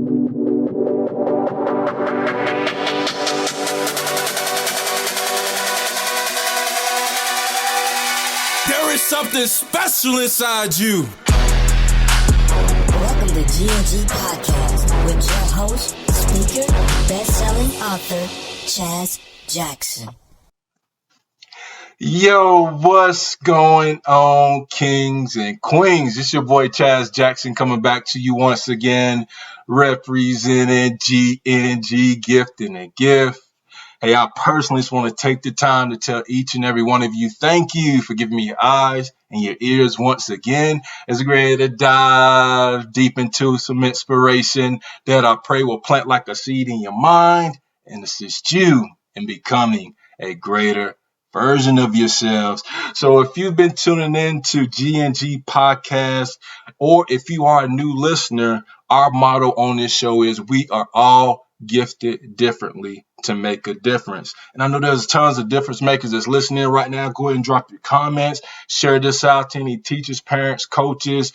There is something special inside you. Welcome to GNG Podcast with your host, speaker, best-selling author, Chaz Jackson. Yo, what's going on, kings and queens? It's your boy Chaz Jackson coming back to you once again, representing GNG Gifting and Gift. Hey, I personally just want to take the time to tell each and every one of you, thank you for giving me your eyes and your ears once again as we're ready to dive deep into some inspiration that I pray will plant like a seed in your mind and assist you in becoming a greater version of yourselves. So if you've been tuning in to GNG Podcast, or if you are a new listener, our motto on this show is we are all gifted differently to make a difference. And I know there's tons of difference makers that's listening right now. Go ahead and drop your comments. Share this out to any teachers, parents, coaches,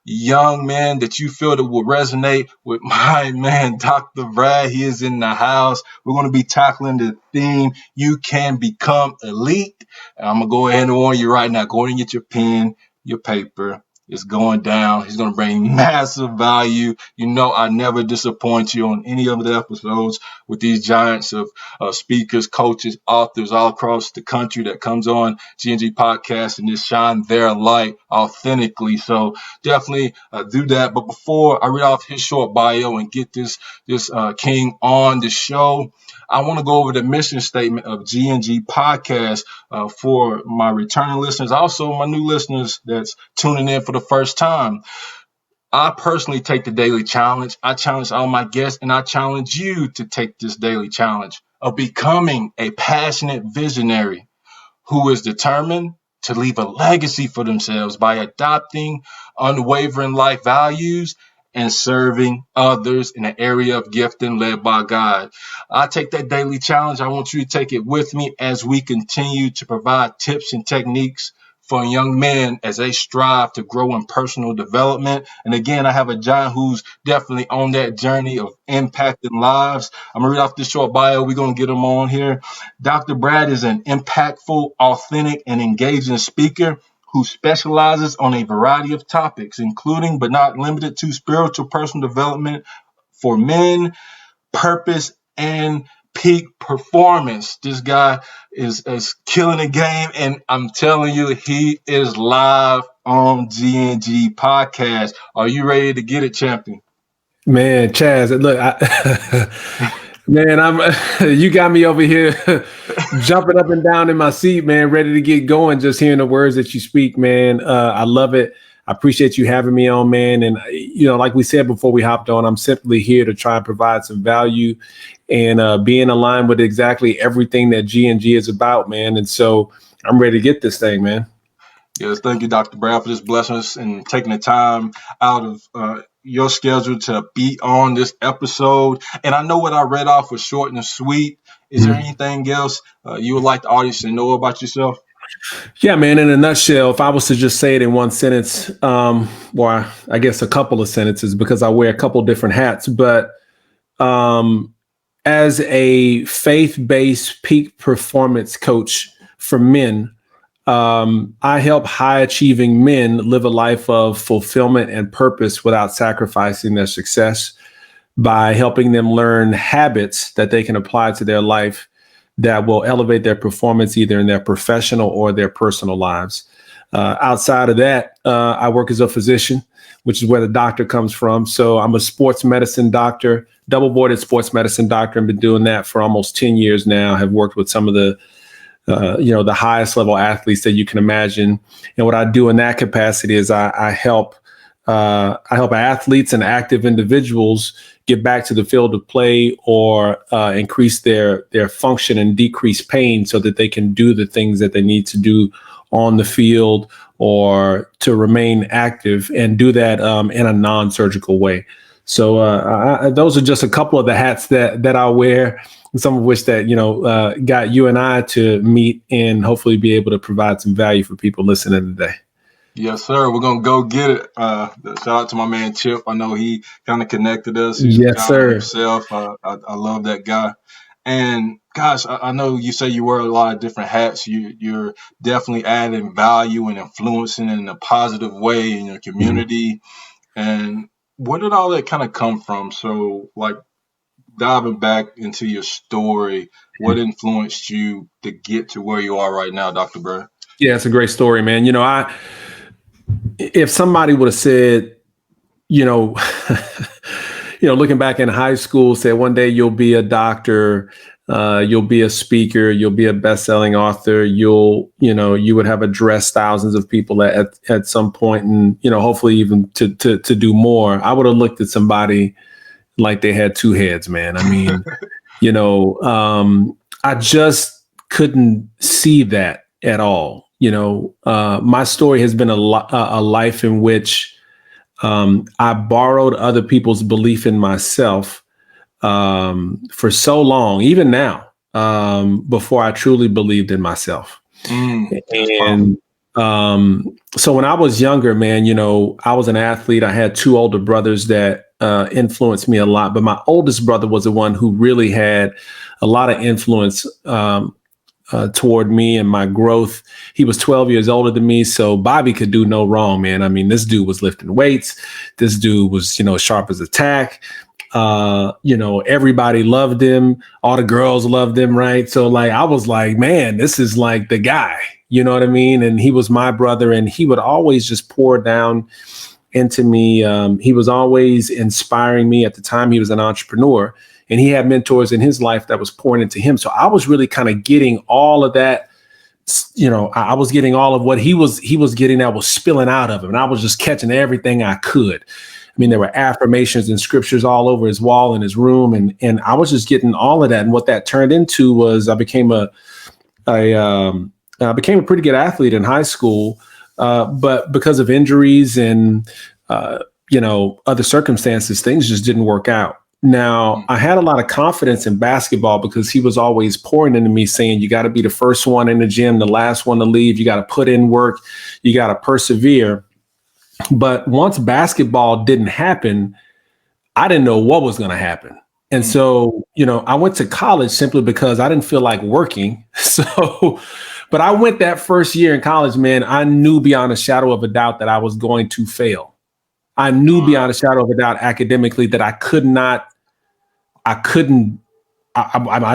young men that you feel that will resonate with my man, Dr. Brad. He is in the house. We're going to be tackling the theme, you can become elite. And I'm going to go ahead and warn you right now, go ahead and get your pen, your paper. It's going down. He's going to bring massive value. You know, I never disappoint you on any of the episodes with these giants of speakers, coaches, authors all across the country that comes on GNG Podcast and just shine their light authentically. So definitely do that. But before I read off his short bio and get this king on the show, I want to go over the mission statement of GNG Podcast for my returning listeners, also my new listeners that's tuning in for the first time. I personally take the daily challenge. I challenge all my guests, and I challenge you to take this daily challenge of becoming a passionate visionary who is determined to leave a legacy for themselves by adopting unwavering life values and serving others in an area of gifting led by God. I take that daily challenge. I want you to take it with me as we continue to provide tips and techniques for young men as they strive to grow in personal development. And again, I have a giant who's definitely on that journey of impacting lives. I'm going to read off this short bio. We're going to get him on here. Dr. Brad is an impactful, authentic, and engaging speaker who specializes on a variety of topics, including but not limited to spiritual personal development for men, purpose, and peak performance. This guy is killing the game, and I'm telling you, he is live on GNG Podcast. Are you ready to get it, champion? Man, Chaz, look, man, you got me over here jumping up and down in my seat, man, ready to get going. Just hearing the words that you speak, man. I love it. I appreciate you having me on, man. And, you know, like we said before we hopped on, I'm simply here to try and provide some value and be in line with exactly everything that GNG is about, man. And so I'm ready to get this thing, man. Yes, thank you, Dr. Brad, for this blessing us and taking the time out of your schedule to be on this episode. And I know what I read off was short and sweet. Is there anything else you would like the audience to know about yourself? Yeah, man, in a nutshell, if I was to just say it in one sentence, or I guess a couple of sentences, because I wear a couple different hats, but as a faith-based peak performance coach for men, I help high-achieving men live a life of fulfillment and purpose without sacrificing their success by helping them learn habits that they can apply to their life that will elevate their performance either in their professional or their personal lives. Outside of that, I work as a physician, which is where the doctor comes from. So I'm a sports medicine doctor, double-boarded sports medicine doctor, and been doing that for almost 10 years now. Have worked with some of the the highest level athletes that you can imagine. And what I do in that capacity is I help athletes and active individuals get back to the field of play or increase their function and decrease pain so that they can do the things that they need to do on the field or to remain active and do that in a non-surgical way. So those are just a couple of the hats that I wear, some of which that, got you and I to meet and hopefully be able to provide some value for people listening today. Yes, sir. We're gonna go get it. Shout out to my man Chip. I know he kind of connected us. He's a Yes, guy sir. himself. I love that guy. And gosh, I know you say you wear a lot of different hats. You're definitely adding value and influencing in a positive way in your community. And where did all that kind of come from? So, like, diving back into your story, what influenced you to get to where you are right now, Dr. Bird? Yeah, it's a great story, man. If somebody would have said, you know, looking back in high school, said one day you'll be a doctor, you'll be a speaker, you'll be a best-selling author, you would have addressed thousands of people at some point, and hopefully even to do more. I would have looked at somebody like they had two heads, man. I mean, I just couldn't see that at all. My story has been a life in which I borrowed other people's belief in myself for so long, even now, before I truly believed in myself. And so when I was younger, man, I was an athlete. I had two older brothers that influenced me a lot, but my oldest brother was the one who really had a lot of influence toward me and my growth. He was 12 years older than me, so Bobby could do no wrong, man. I mean, this dude was lifting weights. This dude was, sharp as a tack. Everybody loved him. All the girls loved him, right? So like, I was like, man, this is like the guy, you know what I mean? And he was my brother, and he would always just pour down into me. He was always inspiring me. At the time, he was an entrepreneur, and he had mentors in his life that was pouring into him. So I was really kind of getting all of that. I was getting all of what he was getting that was spilling out of him. And I was just catching everything I could. I mean, there were affirmations and scriptures all over his wall in his room. And I was just getting all of that. And what that turned into was I became a pretty good athlete in high school. But because of injuries and, other circumstances, things just didn't work out. Now, I had a lot of confidence in basketball because he was always pouring into me saying, you got to be the first one in the gym, the last one to leave. You got to put in work. You got to persevere. But once basketball didn't happen, I didn't know what was going to happen. And so, I went to college simply because I didn't feel like working. But I went that first year in college, man, I knew beyond a shadow of a doubt that I was going to fail. I knew beyond a shadow of a doubt academically that I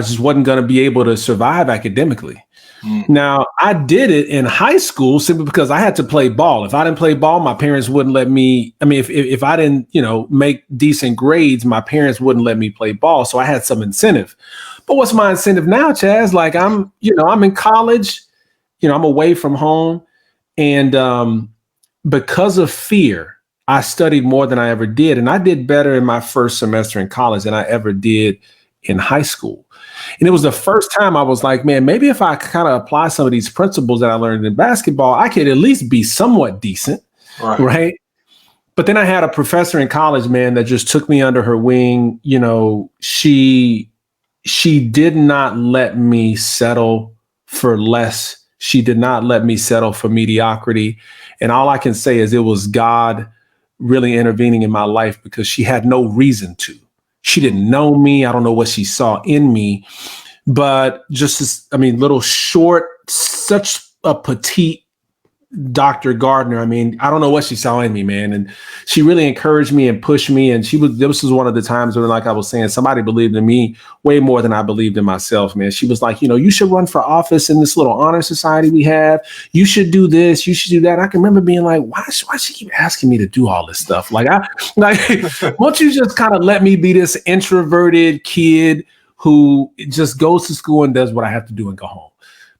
just wasn't going to be able to survive academically. Now, I did it in high school simply because I had to play ball. If I didn't play ball, my parents wouldn't let me. I mean, if I didn't, make decent grades, my parents wouldn't let me play ball. So I had some incentive. But what's my incentive now, Chaz? Like I'm in college, I'm away from home. And because of fear, I studied more than I ever did. And I did better in my first semester in college than I ever did in high school. And it was the first time I was like, man, maybe if I kind of apply some of these principles that I learned in basketball, I could at least be somewhat decent. Right. But then I had a professor in college, man, that just took me under her wing. She did not let me settle for less. She did not let me settle for mediocrity. And all I can say is it was God really intervening in my life because she had no reason to. She didn't know me. I don't know what she saw in me, but little short, such a petite Dr. Gardner. I mean, I don't know what she saw in me, man. And she really encouraged me and pushed me. And this was one of the times when, like I was saying, somebody believed in me way more than I believed in myself, man. She was like, you should run for office in this little honor society we have. You should do this. You should do that. I can remember being like, why she keep asking me to do all this stuff? Like, why don't you just kind of let me be this introverted kid who just goes to school and does what I have to do and go home?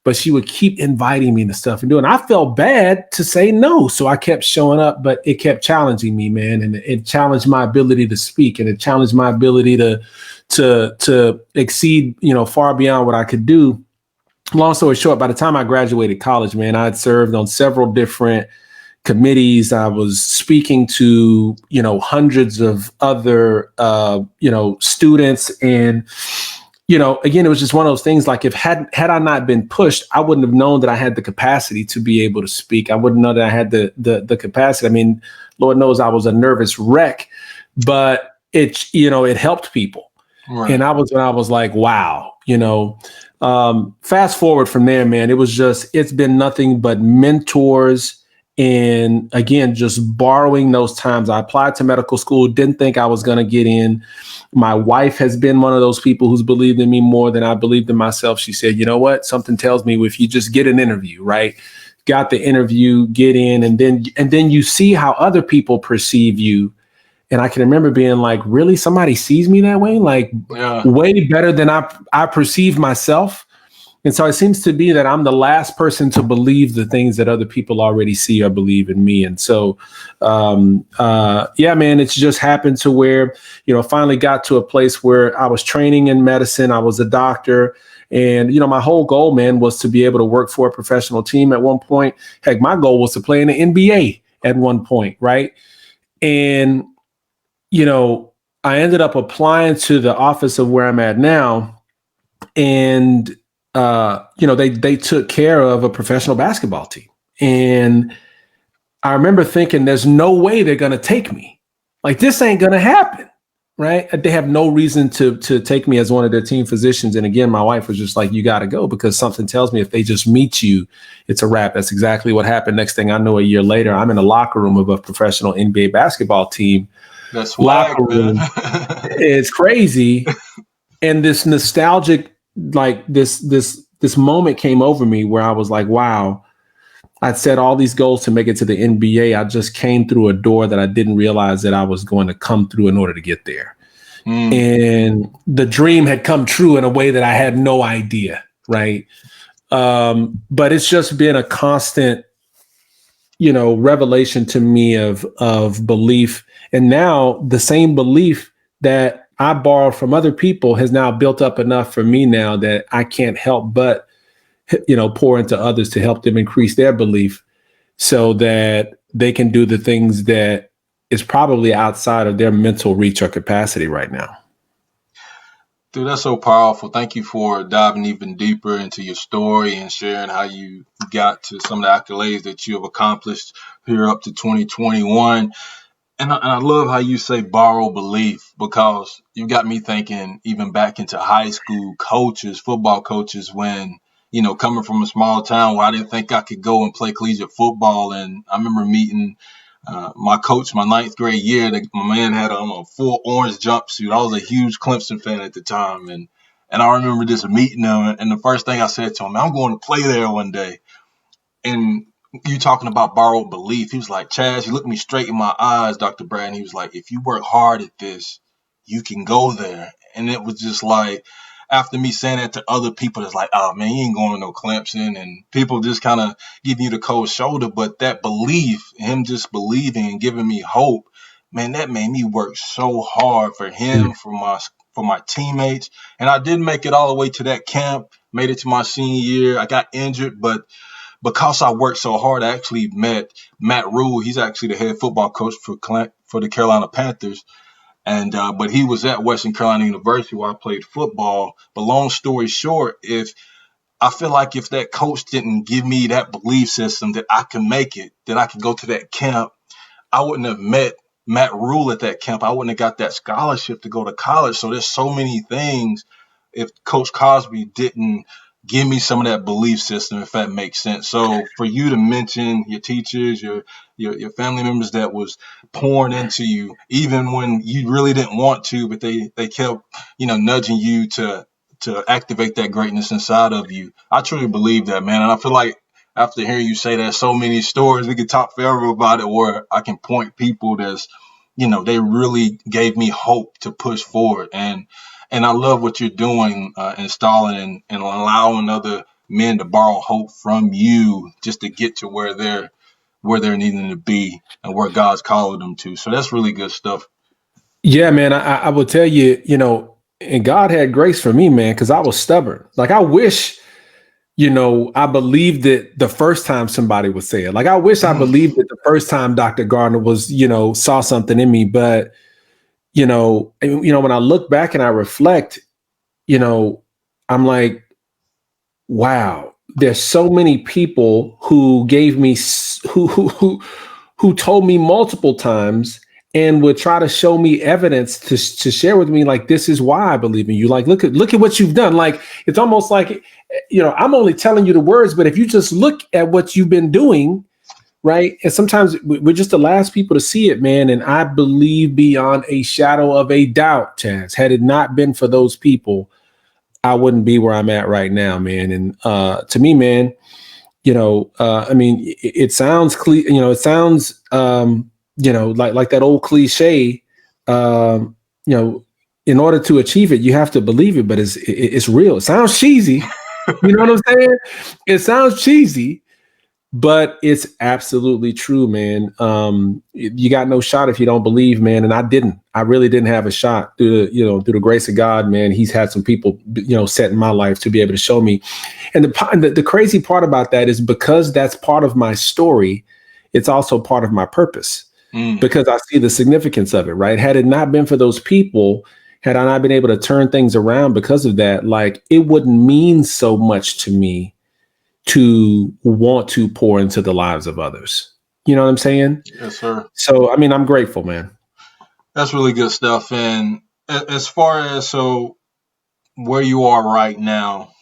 But she would keep inviting me to stuff and doing. I felt bad to say no, so I kept showing up. But it kept challenging me, man, and it challenged my ability to speak, and it challenged my ability to exceed, far beyond what I could do. Long story short, by the time I graduated college, man, I had served on several different committees. I was speaking to, hundreds of other, students, and again, it was just one of those things. Like if had I not been pushed, I wouldn't have known that I had the capacity to be able to speak. I wouldn't know that I had the capacity. I mean, Lord knows I was a nervous wreck, but it helped people. Right. And I was like, wow, fast forward from there, man, it's been nothing but mentors. And again, just borrowing those times. I applied to medical school, didn't think I was going to get in. My wife has been one of those people who's believed in me more than I believed in myself. She said, you know what? Something tells me if you just get an interview, right? Got the interview, get in, and then you see how other people perceive you. And I can remember being like, really? Somebody sees me that way? Like way better than I perceive myself. And so it seems to be that I'm the last person to believe the things that other people already see or believe in me. And so, man, it's just happened to where, finally got to a place where I was training in medicine. I was a doctor. And, my whole goal, man, was to be able to work for a professional team at one point. Heck, my goal was to play in the NBA at one point, right? And, I ended up applying to the office of where I'm at now. And they took care of a professional basketball team. And I remember thinking, there's no way they're going to take me. Like, this ain't going to happen. Right. They have no reason to take me as one of their team physicians. And again, my wife was just like, you got to go, because something tells me if they just meet you, it's a wrap. That's exactly what happened. Next thing I know, a year later, I'm in the locker room of a professional NBA basketball team. That's locker room. It's crazy. And this nostalgic, like this moment came over me where I was like, wow, I'd set all these goals to make it to the NBA. I just came through a door that I didn't realize that I was going to come through in order to get there. And the dream had come true in a way that I had no idea. Right. But it's just been a constant, revelation to me of belief. And now the same belief that I borrowed from other people has now built up enough for me now that I can't help but, pour into others to help them increase their belief so that they can do the things that is probably outside of their mental reach or capacity right now. Dude, that's so powerful. Thank you for diving even deeper into your story and sharing how you got to some of the accolades that you have accomplished here up to 2021. And I love how you say borrow belief, because you got me thinking even back into high school coaches, football coaches, when, coming from a small town where I didn't think I could go and play collegiate football. And I remember meeting my coach my 9th grade year. My man had on a full orange jumpsuit. I was a huge Clemson fan at the time. And I remember just meeting him. And the first thing I said to him, I'm going to play there one day. And you talking about borrowed belief. He was like, Chaz, he looked me straight in my eyes, Dr. Brad. And he was like, if you work hard at this, you can go there. And it was just like, after me saying that to other people, it's like, oh man, you ain't going to no Clemson. And people just kind of giving you the cold shoulder. But that belief, him just believing and giving me hope, man, that made me work so hard for him, for my teammates. And I did make it all the way to that camp, made it to my senior year. I got injured, but because I worked so hard, I actually met Matt Rule. He's actually the head football coach for the Carolina Panthers. And but he was at Western Carolina University where I played football. But long story short, I feel like if that coach didn't give me that belief system that I can make it, that I could go to that camp, I wouldn't have met Matt Rule at that camp. I wouldn't have got that scholarship to go to college. So there's so many things. If Coach Cosby didn't give me some of that belief system, if that makes sense. So for you to mention your teachers, your family members that was pouring into you, even when you really didn't want to, but they kept, nudging you to activate that greatness inside of you. I truly believe that, man. And I feel like after hearing you say that, so many stories, we could talk forever about it, where I can point people that's, they really gave me hope to push forward. And I love what you're doing, installing and allowing other men to borrow hope from you just to get to where they're needing to be and where God's calling them to. So that's really good stuff. Yeah, man. I will tell you, and God had grace for me, man, because I was stubborn. Like, I wish, I believed it the first time somebody would say it. Like, I wish I believed it the first time Dr. Gardner was, saw something in me. But when I look back and I reflect, I'm like, wow, there's so many people who gave me, who told me multiple times and would try to show me evidence to share with me, like, this is why I believe in you. Like, look at what you've done. Like, it's almost like, I'm only telling you the words, but if you just look at what you've been doing, right? And sometimes we're just the last people to see it, man. And I believe beyond a shadow of a doubt, Chaz, had it not been for those people, I wouldn't be where I'm at right now, man. And to me, man, it sounds it sounds, like that old cliche, in order to achieve it, you have to believe it, but it's real. It sounds cheesy. You know what I'm saying? It sounds cheesy, but it's absolutely true, man. You got no shot if you don't believe, man. And I really didn't have a shot through the grace of God, man. He's had some people, set in my life to be able to show me. And the crazy part about that is, because that's part of my story, it's also part of my purpose, because I see the significance of it, right? Had it not been for those people, had I not been able to turn things around because of that, like, it wouldn't mean so much to me to want to pour into the lives of others. You know what I'm saying? Yes, sir. So, I'm grateful, man. That's really good stuff. And as far as where you are right now,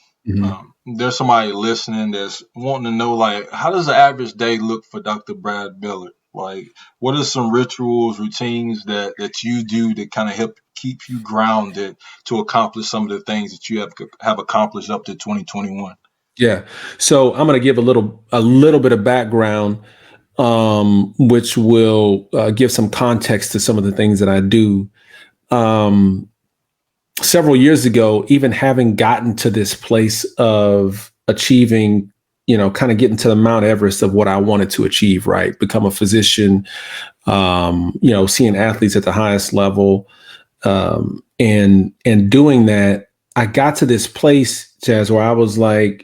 there's somebody listening that's wanting to know, like, how does the average day look for Dr. Brad Bellard? Like, what are some rituals, routines that you do that kind of help keep you grounded to accomplish some of the things that you have accomplished up to 2021? Yeah. So I'm going to give a little bit of background, which will give some context to some of the things that I do. Several years ago, even having gotten to this place of achieving, kind of getting to the Mount Everest of what I wanted to achieve, right? Become a physician, seeing athletes at the highest level, and doing that, I got to this place, Chaz, where I was like,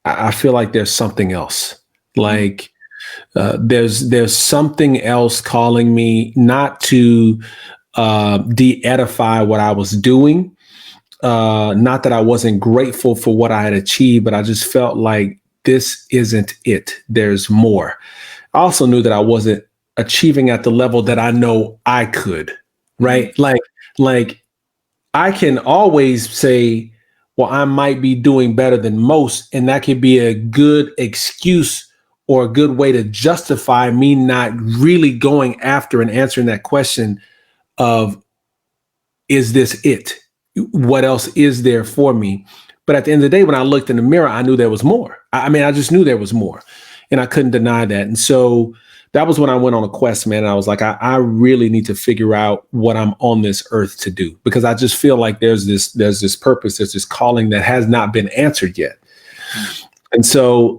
I feel like there's something else. Like, there's something else calling me, not to de-edify what I was doing. Not that I wasn't grateful for what I had achieved, but I just felt like this isn't it. There's more. I also knew that I wasn't achieving at the level that I know I could, right? Like I can always say, well, I might be doing better than most, and that could be a good excuse or a good way to justify me not really going after and answering that question of, is this it? What else is there for me? But at the end of the day, when I looked in the mirror, I knew there was more. I just knew there was more, and I couldn't deny that. And so that was when I went on a quest, man. And I was like, I really need to figure out what I'm on this earth to do, because I just feel like there's this purpose, there's this calling that has not been answered yet. And so,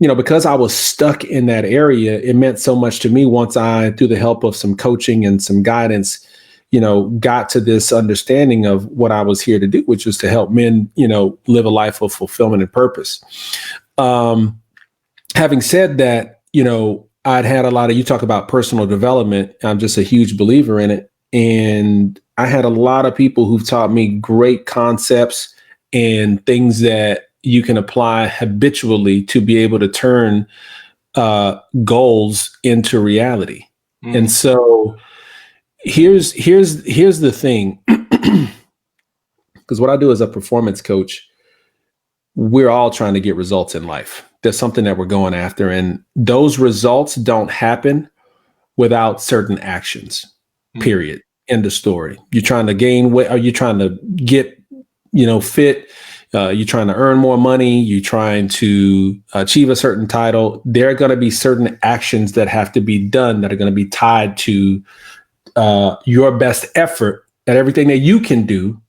because I was stuck in that area, it meant so much to me once I, through the help of some coaching and some guidance, got to this understanding of what I was here to do, which was to help men, live a life of fulfillment and purpose. Having said that, I'd had a lot of, you talk about personal development. I'm just a huge believer in it. And I had a lot of people who've taught me great concepts and things that you can apply habitually to be able to turn goals into reality. And so here's the thing, because what I do as a performance coach, we're all trying to get results in life. There's something that we're going after, and those results don't happen without certain actions, period. End of story. You're trying to gain weight, or you're trying to get, fit, you're trying to earn more money, you're trying to achieve a certain title. There are going to be certain actions that have to be done that are going to be tied to your best effort at everything that you can do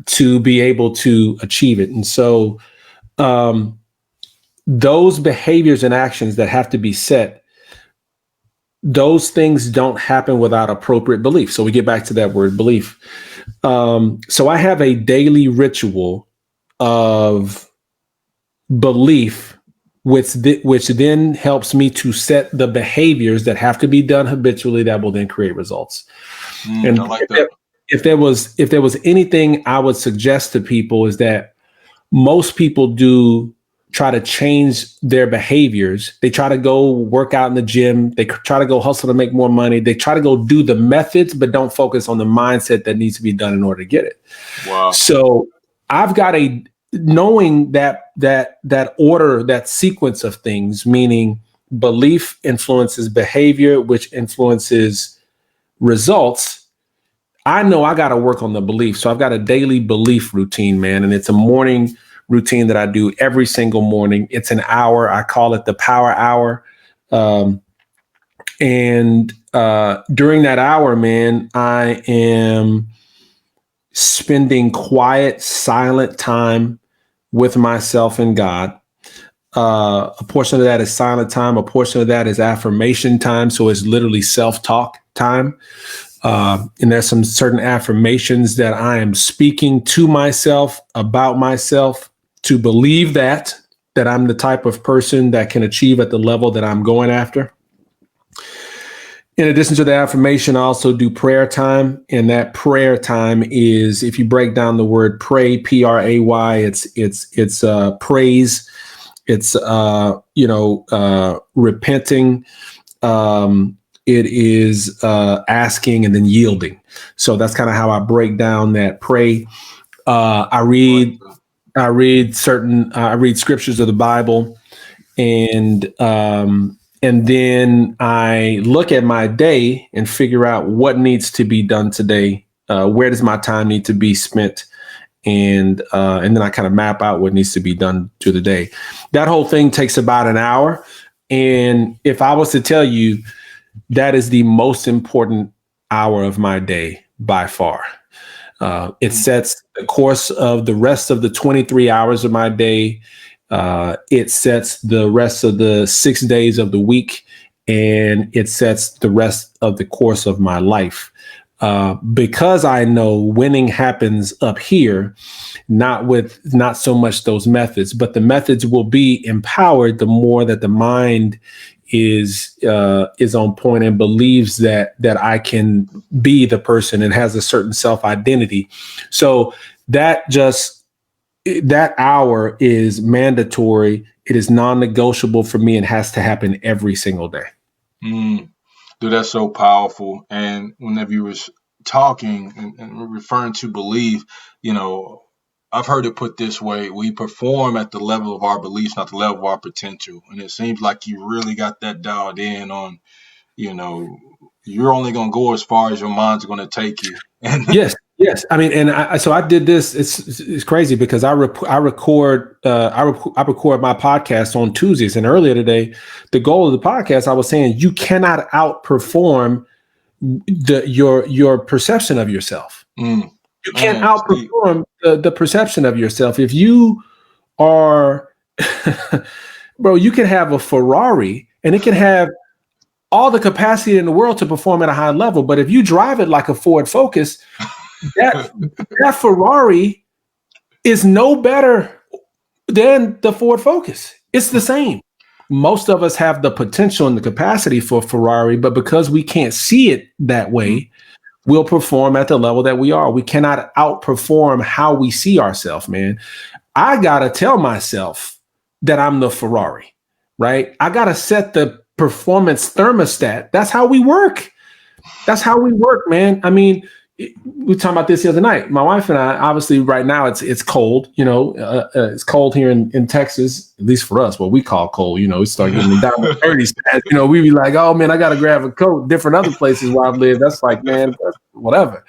to be able to achieve it. And so those behaviors and actions that have to be set, those things don't happen without appropriate belief. So we get back to that word belief. So I have a daily ritual of belief, which then helps me to set the behaviors that have to be done habitually that will then create results. I like that. if there was anything I would suggest to people is that most people do try to change their behaviors. They try to go work out in the gym. They try to go hustle to make more money. They try to go do the methods, but don't focus on the mindset that needs to be done in order to get it. Wow. So I've got knowing that order, that sequence of things, meaning belief influences behavior, which influences results. I know I got to work on the belief. So I've got a daily belief routine, man. And it's a morning routine that I do every single morning. It's an hour. I call it the power hour. And during that hour, man, I am spending quiet, silent time with myself and God. A portion of that is silent time. A portion of that is affirmation time. So it's literally self-talk time. And there's some certain affirmations that I am speaking to myself about myself to believe that I'm the type of person that can achieve at the level that I'm going after. In addition to the affirmation, I also do prayer time. And that prayer time is, if you break down the word pray, P-R-A-Y, it's praise. It's, repenting. It is asking and then yielding. So that's kind of how I break down that pray. I read scriptures of the Bible, and then I look at my day and figure out what needs to be done today. Where does my time need to be spent? And then I kind of map out what needs to be done to the day. That whole thing takes about an hour. And if I was to tell you, that is the most important hour of my day by far. It sets the course of the rest of the 23 hours of my day. It sets the rest of the 6 days of the week, and it sets the rest of the course of my life. Because I know winning happens up here, not so much those methods, but the methods will be empowered the more that the mind is on point and believes that I can be the person and has a certain self-identity. So that hour is mandatory. It is non-negotiable for me and has to happen every single day. Dude, that's so powerful. And whenever you was talking and referring to belief, I've heard it put this way: we perform at the level of our beliefs, not the level of our potential. And it seems like you really got that dialed in on, you're only going to go as far as your mind's going to take you. Yes. I mean, and so I did this. It's crazy because I record my podcast on Tuesdays. And earlier today, the goal of the podcast, I was saying, you cannot outperform your perception of yourself. You can't outperform the perception of yourself. If you are, bro, you can have a Ferrari and it can have all the capacity in the world to perform at a high level. But if you drive it like a Ford Focus, that Ferrari is no better than the Ford Focus. It's the same. Most of us have the potential and the capacity for Ferrari, but because we can't see it that way, we'll perform at the level that we are. We cannot outperform how we see ourselves, man. I got to tell myself that I'm the Ferrari, right? I got to set the performance thermostat. That's how we work. Man. I mean, we were talking about this the other night. My wife and I, obviously right now it's cold, it's cold here in Texas, at least for us, what we call cold, it's starting getting down to 30s. We be like, oh man, I got to grab a coat. Different other places where I've lived, that's like, man, whatever.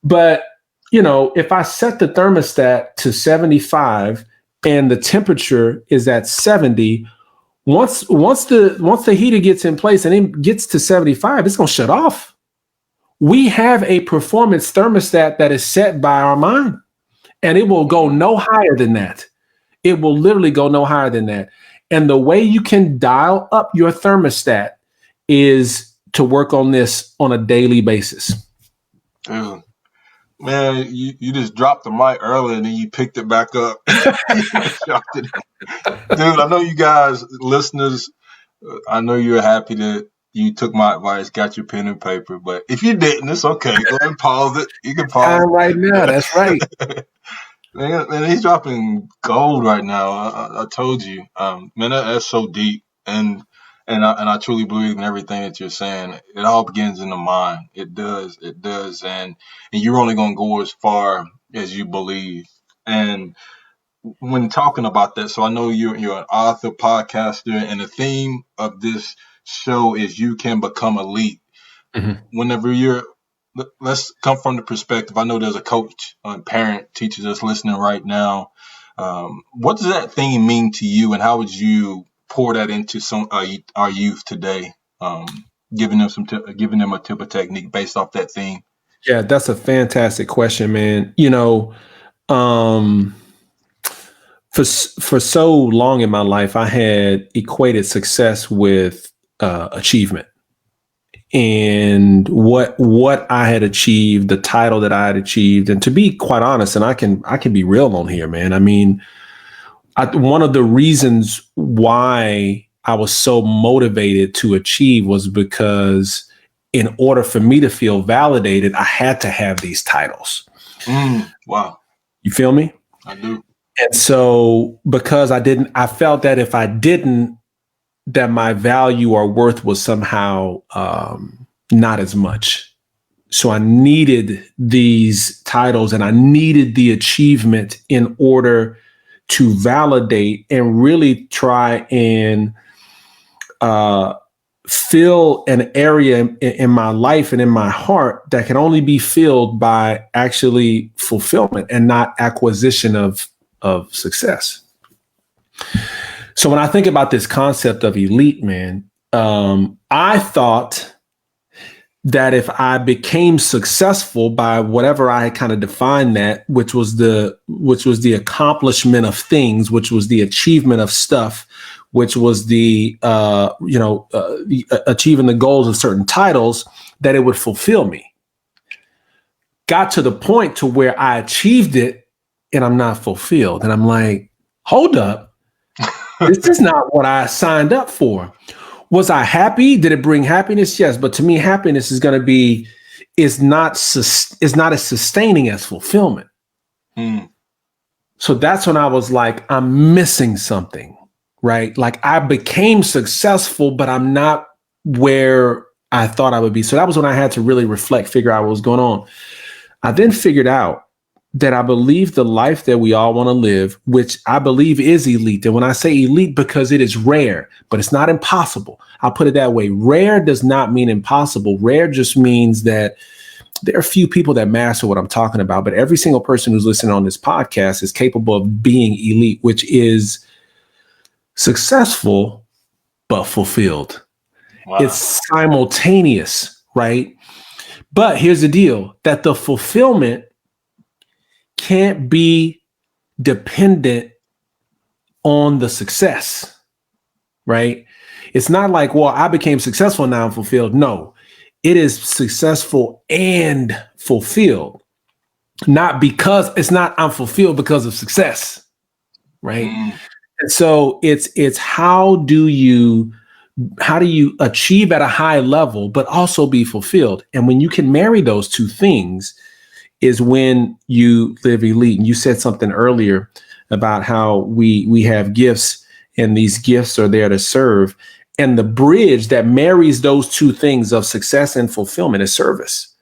But, if I set the thermostat to 75 and the temperature is at 70, once the heater gets in place and it gets to 75, it's going to shut off. We have a performance thermostat that is set by our mind, and it will go no higher than that. It will literally go no higher than that. And the way you can dial up your thermostat is to work on this on a daily basis. Dude, man, you just dropped the mic earlier and then you picked it back up. Dude, I know you guys, listeners, I know you're happy to you took my advice, got your pen and paper. But if you didn't, it's okay. Go ahead and pause it. You can pause. Right now, that's right. Man, he's dropping gold right now. I told you, man, that's so deep, and I truly believe in everything that you're saying. It all begins in the mind. It does, and you're only gonna go as far as you believe. And when talking about that, so I know you're an author, podcaster, and the theme of this show is you can become elite. Mhm. Whenever let's come from the perspective. I know there's a coach, parent, teachers that's listening right now. What does that theme mean to you, and how would you pour that into our youth today? Giving them a tip of technique based off that theme. Yeah, that's a fantastic question, man. For so long in my life, I had equated success with achievement. And what I had achieved, the title that I had achieved, and to be quite honest, and I can be real on here, man. I mean, one of the reasons why I was so motivated to achieve was because in order for me to feel validated, I had to have these titles. Wow. You feel me? I do. And so because I felt that if I didn't, that my value or worth was somehow not as much. So I needed these titles and I needed the achievement in order to validate and really try and fill an area in my life and in my heart that can only be filled by actually fulfillment and not acquisition of success. So when I think about this concept of elite, man, I thought that if I became successful by whatever I had kind of defined that, which was the accomplishment of things, which was the achievement of stuff, which was the achieving the goals of certain titles, that it would fulfill me. Got to the point to where I achieved it and I'm not fulfilled. And I'm like, hold up. This is not what I signed up for. Was I happy? Did it bring happiness? Yes. But to me, happiness is not as sustaining as fulfillment. So that's when I was like, I'm missing something, right? Like I became successful, but I'm not where I thought I would be. So that was when I had to really reflect, figure out what was going on. I then figured out that I believe the life that we all want to live, which I believe is elite. And when I say elite, because it is rare, but it's not impossible. I'll put it that way. Rare does not mean impossible. Rare just means that there are few people that master what I'm talking about, but every single person who's listening on this podcast is capable of being elite, which is successful, but fulfilled. Wow. It's simultaneous, right? But here's the deal, that the fulfillment can't be dependent on the success, right? It's not like, well, I became successful, now I'm fulfilled. No, it is successful and fulfilled. I'm fulfilled because of success, right? And so it's how do you achieve at a high level, but also be fulfilled? And when you can marry those two things is when you live elite. And you said something earlier about how we have gifts and these gifts are there to serve. And the bridge that marries those two things of success and fulfillment is service.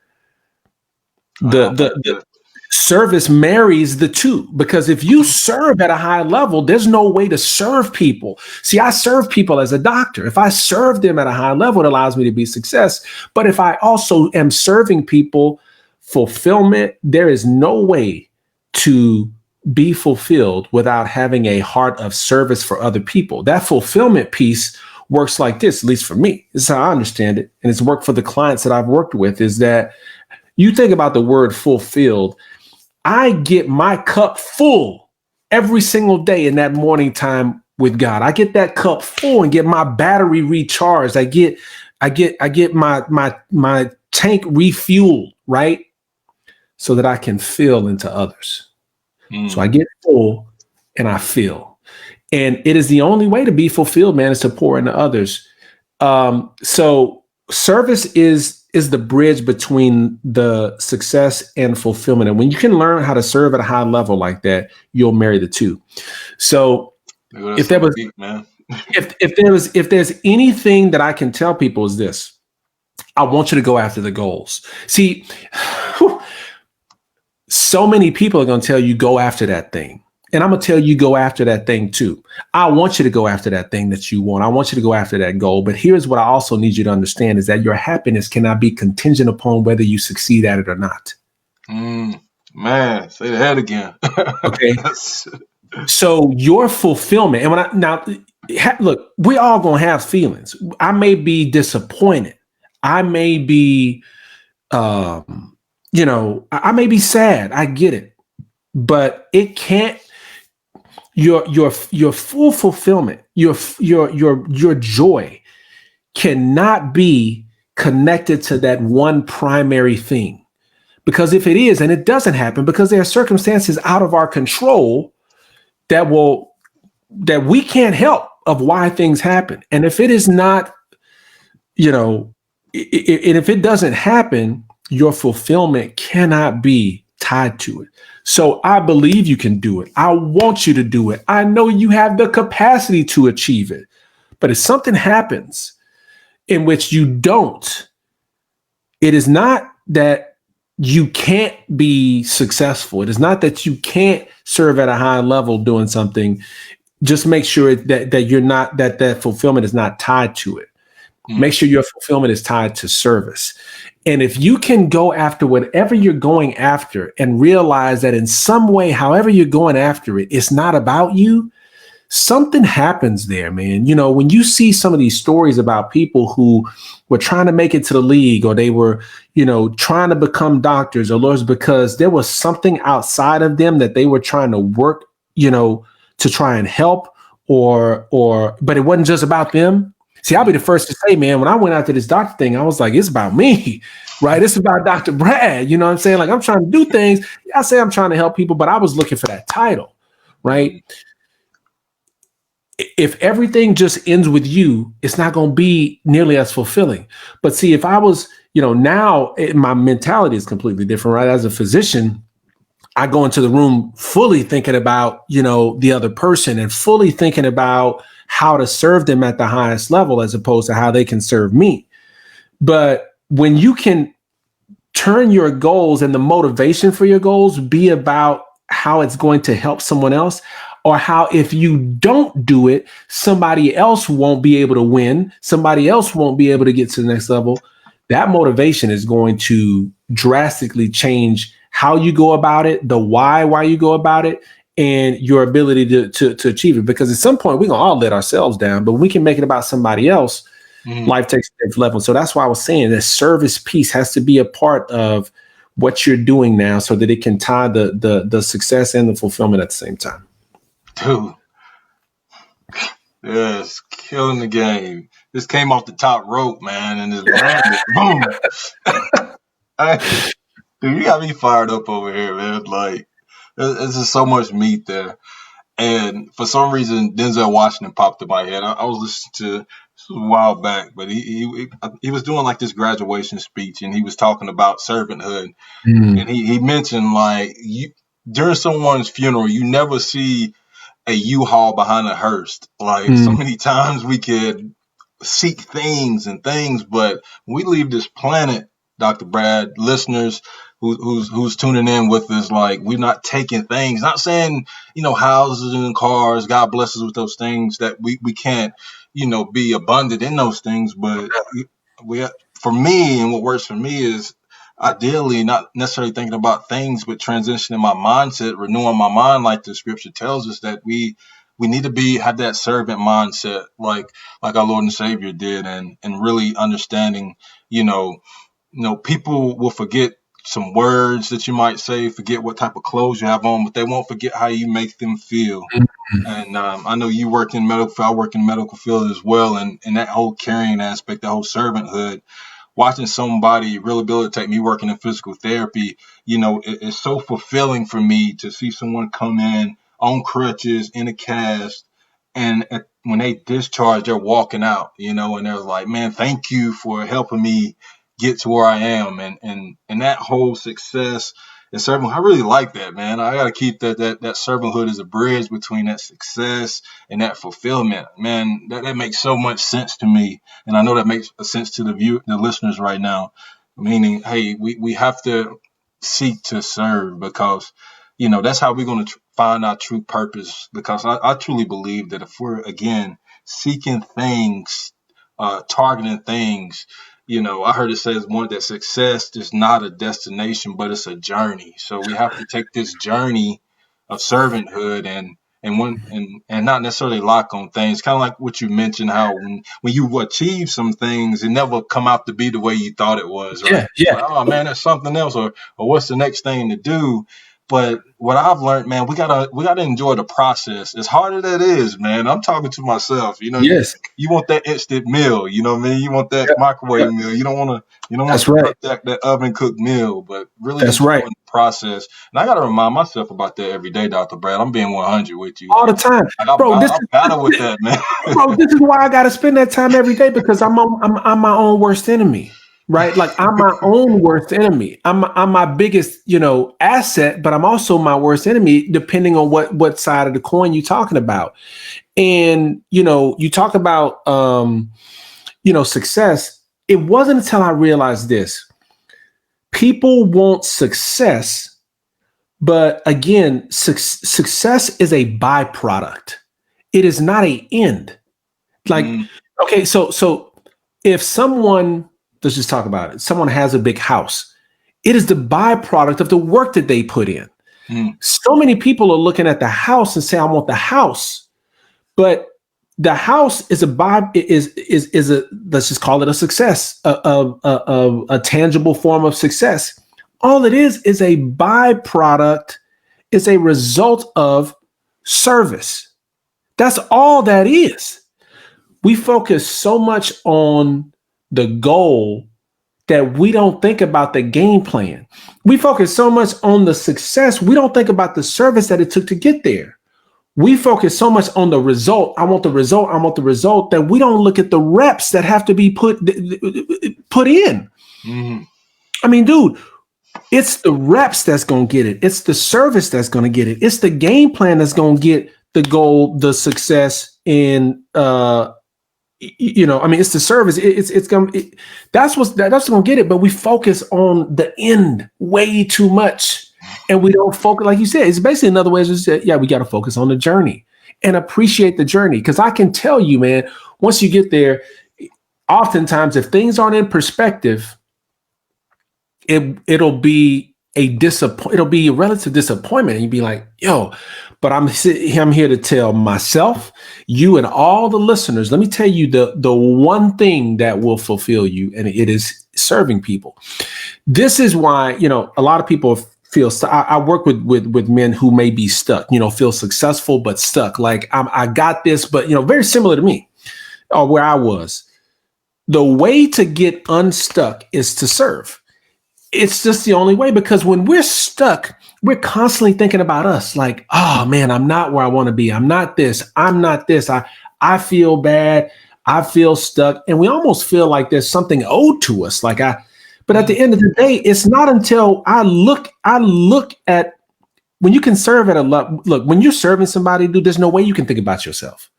The service marries the two, because if you serve at a high level, there's no way to serve people. See, I serve people as a doctor. If I serve them at a high level, it allows me to be success. But if I also am serving people fulfillment, there is no way to be fulfilled without having a heart of service for other people. That fulfillment piece works like this, at least for me. This is how I understand it. And it's worked for the clients that I've worked with, is that you think about the word fulfilled. I get my cup full every single day in that morning time with God. I get that cup full and get my battery recharged. I get my tank refueled, right? So that I can fill into others. So I get full and I fill. And it is the only way to be fulfilled, man, is to pour into others. So service is the bridge between the success and fulfillment. And when you can learn how to serve at a high level like that, you'll marry the two. So if there was, deep, man. if there's anything that I can tell people is this, I want you to go after the goals. See, so many people are going to tell you go after that thing. And I'm going to tell you go after that thing too. I want you to go after that thing that you want. I want you to go after that goal. But here's what I also need you to understand is that your happiness cannot be contingent upon whether you succeed at it or not. Man, say that again. Okay. So your fulfillment, and look, we all going to have feelings. I may be disappointed. I may be, I may be sad. I get it. But it can't, your full fulfillment, your joy cannot be connected to that one primary thing. Because if it is, and it doesn't happen, because there are circumstances out of our control that we can't help of why things happen. And if it is not, if it doesn't happen, your fulfillment cannot be tied to it. So I believe you can do it. I want you to do it. I know you have the capacity to achieve it. But if something happens in which you don't, it is not that you can't be successful. It is not that you can't serve at a high level doing something. Just make sure that you're not, that fulfillment is not tied to it. Make sure your fulfillment is tied to service. And if you can go after whatever you're going after and realize that in some way, however you're going after it, it's not about you, something happens there, man. When you see some of these stories about people who were trying to make it to the league, or they were, trying to become doctors or lawyers because there was something outside of them that they were trying to work, to try and help, but it wasn't just about them. See, I'll be the first to say, man, when I went after this doctor thing, I was like, it's about me, right? It's about Dr. Brad. You know what I'm saying? Like, I'm trying to do things. I say I'm trying to help people, but I was looking for that title, right? If everything just ends with you, it's not going to be nearly as fulfilling. But see, if I was, now my mentality is completely different, right? As a physician, I go into the room fully thinking about, the other person and fully thinking about how to serve them at the highest level as opposed to how they can serve me. But when you can turn your goals and the motivation for your goals be about how it's going to help someone else, or how if you don't do it, somebody else won't be able to win, somebody else won't be able to get to the next level, that motivation is going to drastically change how you go about it, the why you go about it, and your ability to achieve it. Because at some point, we're going to all let ourselves down, but when we can make it about somebody else, life takes a different level. So that's why I was saying the service piece has to be a part of what you're doing now so that it can tie the success and the fulfillment at the same time. Dude. Yes, killing the game. This came off the top rope, man, and it landed. Boom. Dude, you got me fired up over here, man. Like, there's just so much meat there. And for some reason, Denzel Washington popped in my head. I was listening to, this was a while back, but he was doing like this graduation speech, and he was talking about servanthood. And he mentioned, like, during someone's funeral, you never see a U-Haul behind a hearse. Like, so many times we could seek things, but when we leave this planet, Dr. Brad, listeners who's tuning in with us, like, we're not taking things, not saying, houses and cars, God bless us with those things, that we can't, be abundant in those things. But for me, and what works for me is ideally not necessarily thinking about things, but transitioning my mindset, renewing my mind, like the scripture tells us that we need to have that servant mindset, like our Lord and Savior did, and really understanding, people will forget some words that you might say, forget what type of clothes you have on, but they won't forget how you make them feel. And I know you work in medical field, I work in medical field as well, and that whole caring aspect, that whole servanthood, watching somebody rehabilitate me, working in physical therapy, it's so fulfilling for me to see someone come in on crutches, in a cast, and when they discharge, they're walking out, and they're like, man, thank you for helping me get to where I am. And that whole success and servanthood, I really like that, man. I got to keep that servanthood as a bridge between that success and that fulfillment, man. That makes so much sense to me. And I know that makes sense to the listeners right now, meaning, hey, we have to seek to serve, because that's how we're going to find our true purpose. Because I truly believe that if we're, again, seeking things, targeting things, I heard it says that success is not a destination, but it's a journey. So we have to take this journey of servanthood and not necessarily lock on things. Kind of like what you mentioned, how when you achieve some things, it never come out to be the way you thought it was, right? Yeah. Like, oh man, that's something else, or what's the next thing to do? But what I've learned, man, we gotta enjoy the process. As hard as that is, man, I'm talking to myself. Yes. You want that instant meal, you know what I mean? You want that microwave meal. You don't want to cook that oven cooked meal, but really enjoy the process. And I gotta remind myself about that every day, Dr. Brad. I'm being 100 with you all the time, bro. I battle with that, man. Bro, this is why I gotta spend that time every day, because I'm my own worst enemy. Right? Like, I'm my own worst enemy. I'm my biggest, asset, but I'm also my worst enemy, depending on what side of the coin you're talking about. And, you talk about, success. It wasn't until I realized this. People want success, but again, success is a byproduct. It is not an end. Like, okay, so if someone, let's just talk about it. Someone has a big house. It is the byproduct of the work that they put in. So many people are looking at the house and say, I want the house. But the house is let's just call it a success, a tangible form of success. All it is a byproduct, is a result of service. That's all that is. We focus so much on the goal that we don't think about the game plan. We focus so much on the success, we don't think about the service that it took to get there. We focus so much on the result. I want the result, that we don't look at the reps that have to be put in. I mean, dude, it's the reps that's going to get it. It's the service that's going to get it. It's the game plan that's going to get the goal, the success, and it's the service. That's what's gonna get it. But we focus on the end way too much, and we don't focus, like you said. It's basically another way to say, yeah, we got to focus on the journey and appreciate the journey. Because I can tell you, man, once you get there, oftentimes if things aren't in perspective, it'll be it'll be a relative disappointment, and you'd be like, yo. But I'm here to tell myself, you, and all the listeners, let me tell you the one thing that will fulfill you, and it is serving people. This is why, a lot of people feel I work with men who may be stuck, feel successful but stuck. Like, I got this, but very similar to me, or where I was. The way to get unstuck is to serve. It's just the only way, because when we're stuck, we're constantly thinking about us, like, oh man, I'm not where I want to be. I'm not this. I'm not this. I feel bad. I feel stuck. And we almost feel like there's something owed to us. But at the end of the day, it's not until I look at, when you can serve at a level. Look, when you're serving somebody, dude, there's no way you can think about yourself.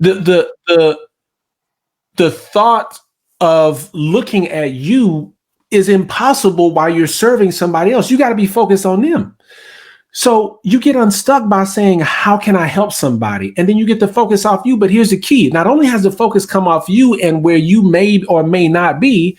The thought of looking at you is impossible while you're serving somebody else. You got to be focused on them. So you get unstuck by saying, how can I help somebody? And then you get the focus off you. But here's the key. Not only has the focus come off you and where you may or may not be,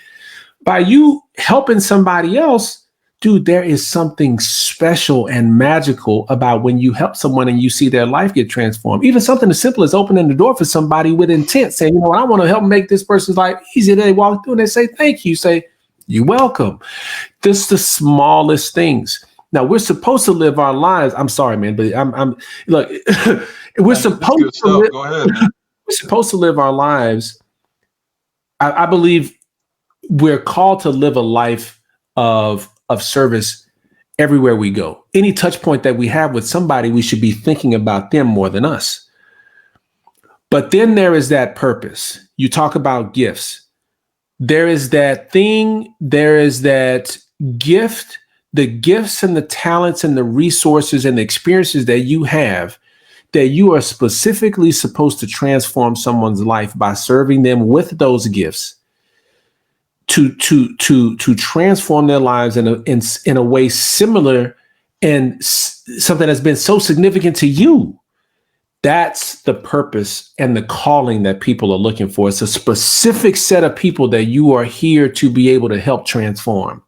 by you helping somebody else, dude, there is something special and magical about when you help someone and you see their life get transformed. Even something as simple as opening the door for somebody with intent, saying, I want to help make this person's life easier. They walk through and they say, thank you. Say, you're welcome. This is the smallest things. Now, we're supposed to live our lives. I'm sorry, man, but look, we're supposed to live. Go ahead, man. We're supposed to live our lives. I believe we're called to live a life of service everywhere we go. Any touch point that we have with somebody, we should be thinking about them more than us. But then there is that purpose. You talk about gifts. There is that thing, there is that gift, the gifts and the talents and the resources and the experiences that you have, that you are specifically supposed to transform someone's life by serving them with those gifts to transform their lives in a way similar and something that's been so significant to you. That's the purpose and the calling that people are looking for. It's a specific set of people that you are here to be able to help transform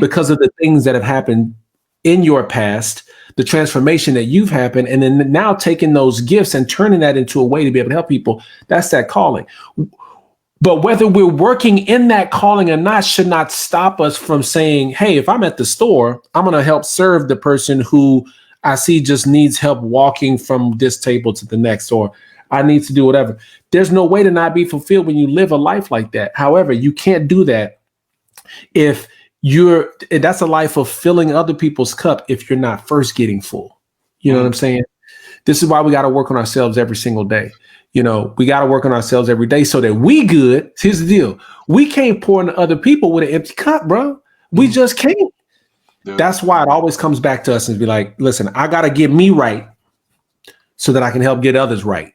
because of the things that have happened in your past, the transformation that you've happened, and then now taking those gifts and turning that into a way to be able to help people. That's that calling. But whether we're working in that calling or not should not stop us from saying, hey, if I'm at the store, I'm going to help serve the person who I see just needs help walking from this table to the next, or I need to do whatever. There's no way to not be fulfilled when you live a life like that. However, you can't do that if that's a life of filling other people's cup if you're not first getting full. You know what I'm saying? This is why we got to work on ourselves every single day. You know, we got to work on ourselves every day so that we good. Here's the deal. We can't pour into other people with an empty cup, bro. We just can't. Dude. That's why it always comes back to us and be like, listen, I got to get me right so that I can help get others right.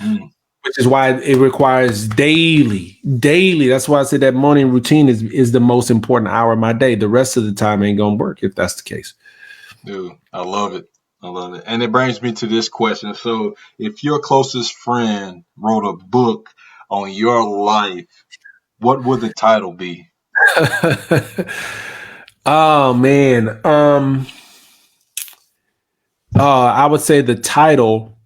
Which is why it requires daily. That's why I said that morning routine is the most important hour of my day. The rest of the time ain't going to work if that's the case. Dude, I love it. And it brings me to this question. So if your closest friend wrote a book on your life, what would the title be? Oh, man. I would say the title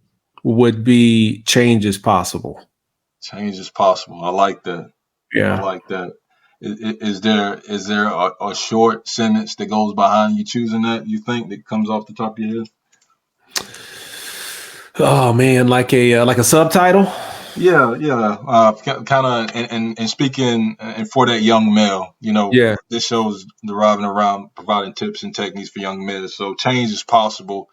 would be Change is Possible. Change is Possible. I like that. Yeah. I like that. Is there a short sentence that goes behind you choosing that, you think, that comes off the top of your head? Oh man, like a subtitle. Yeah. Kind of, and speaking, and for that young male, you know, this show's deriving around providing tips and techniques for young men. So change is possible.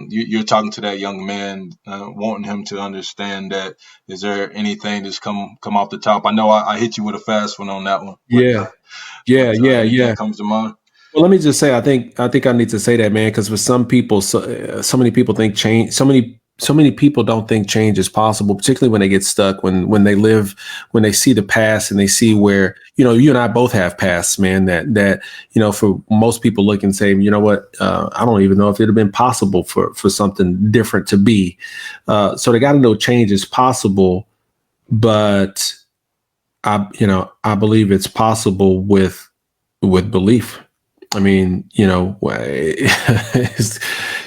You're talking to that young man, wanting him to understand that. Is there anything that's come off the top? I know I hit you with a fast one on that one. Yeah. That comes to mind. Well, let me just say, I think I need to say that, man, because for some people, so many people think change. So many people don't think change is possible, particularly when they get stuck, when they see the past and they see where, you know, you and I both have pasts, man, that, you know, for most people look and say, you know what, I don't even know if it'd have been possible for something different to be. So they got to know change is possible, but I believe it's possible with belief. I mean, you know,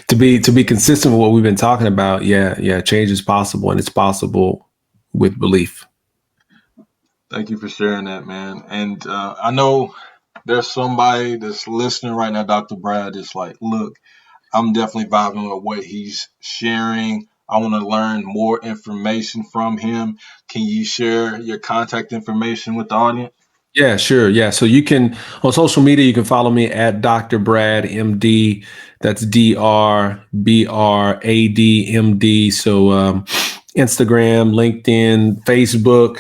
to be consistent with what we've been talking about. Yeah. Change is possible, and it's possible with belief. Thank you for sharing that, man. And I know there's somebody that's listening right now, Dr. Brad, is like, look, I'm definitely vibing with what he's sharing. I want to learn more information from him. Can you share your contact information with the audience? Yeah, sure. Yeah. So you can, on social media, you can follow me at Dr. Brad MD. That's DRBRADMD. So Instagram, LinkedIn, Facebook.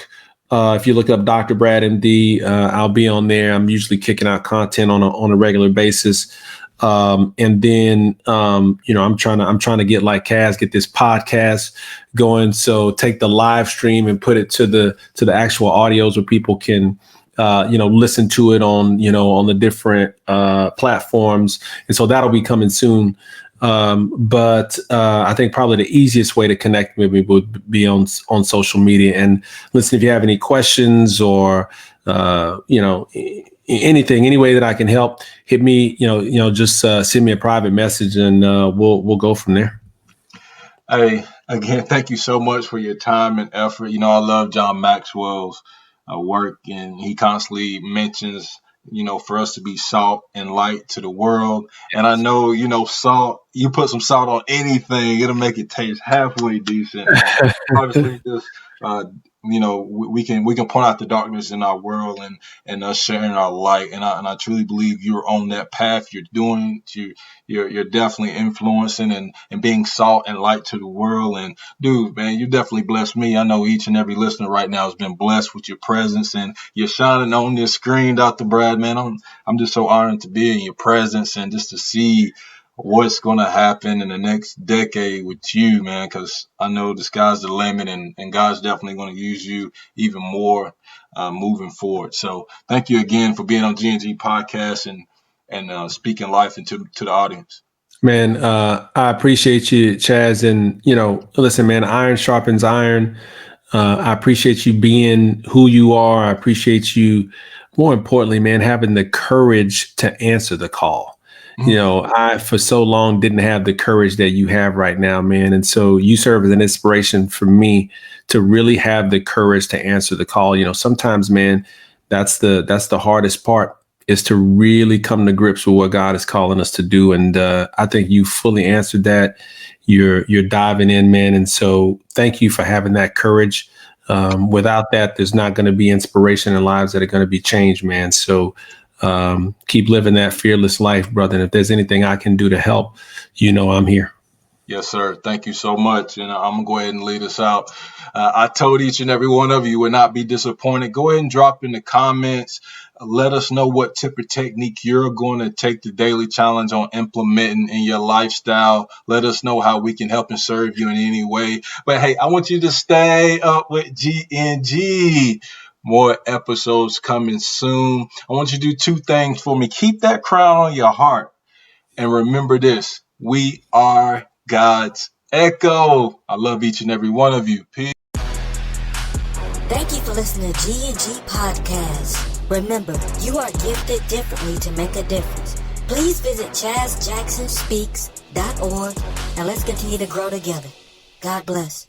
If you look up Dr. Brad MD, I'll be on there. I'm usually kicking out content on a regular basis. And then, you know, I'm trying to get like Chaz, get this podcast going. So take the live stream and put it to the actual audios where people can, listen to it on the different platforms. And so that'll be coming soon. But I think probably the easiest way to connect with me would be on social media. And listen, if you have any questions or, anything, any way that I can help, hit me, just send me a private message and we'll go from there. Hey, again, thank you so much for your time and effort. You know, I love John Maxwell's work, and he constantly mentions, for us to be salt and light to the world. And I know, salt, you put some salt on anything, it'll make it taste halfway decent. Obviously, just we can point out the darkness in our world and us sharing our light. And I truly believe you're on that path. You're definitely influencing and being salt and light to the world. And dude, man, you definitely blessed me. I know each and every listener right now has been blessed with your presence, and you're shining on this screen, Dr. Brad, man. I'm just so honored to be in your presence and just to see what's going to happen in the next decade with you, man, because I know the sky's the limit, and God's definitely going to use you even more moving forward. So thank you again for being on GNG podcast and speaking life into the audience. Man, I appreciate you, Chaz. And, listen, man, iron sharpens iron. I appreciate you being who you are. I appreciate you, more importantly, man, having the courage to answer the call. I, for so long, didn't have the courage that you have right now, man. And so you serve as an inspiration for me to really have the courage to answer the call. Sometimes, man, that's the hardest part, is to really come to grips with what God is calling us to do. And I think you fully answered that. You're diving in, man. And so thank you for having that courage. Without that, there's not going to be inspiration in lives that are going to be changed, man. So keep living that fearless life, brother. And if there's anything I can do to help, I'm here. Yes, sir. Thank you so much. And I'm going to go ahead and lead us out. I told each and every one of you would not be disappointed. Go ahead and drop in the comments. Let us know what tip or technique you're going to take the daily challenge on implementing in your lifestyle. Let us know how we can help and serve you in any way. But hey, I want you to stay up with GNG. More episodes coming soon. I want you to do two things for me. Keep that crown on your heart. And remember this, we are God's echo. I love each and every one of you. Peace. Thank you for listening to GNG Podcast. Remember, you are gifted differently to make a difference. Please visit ChazJacksonSpeaks.org and let's continue to grow together. God bless.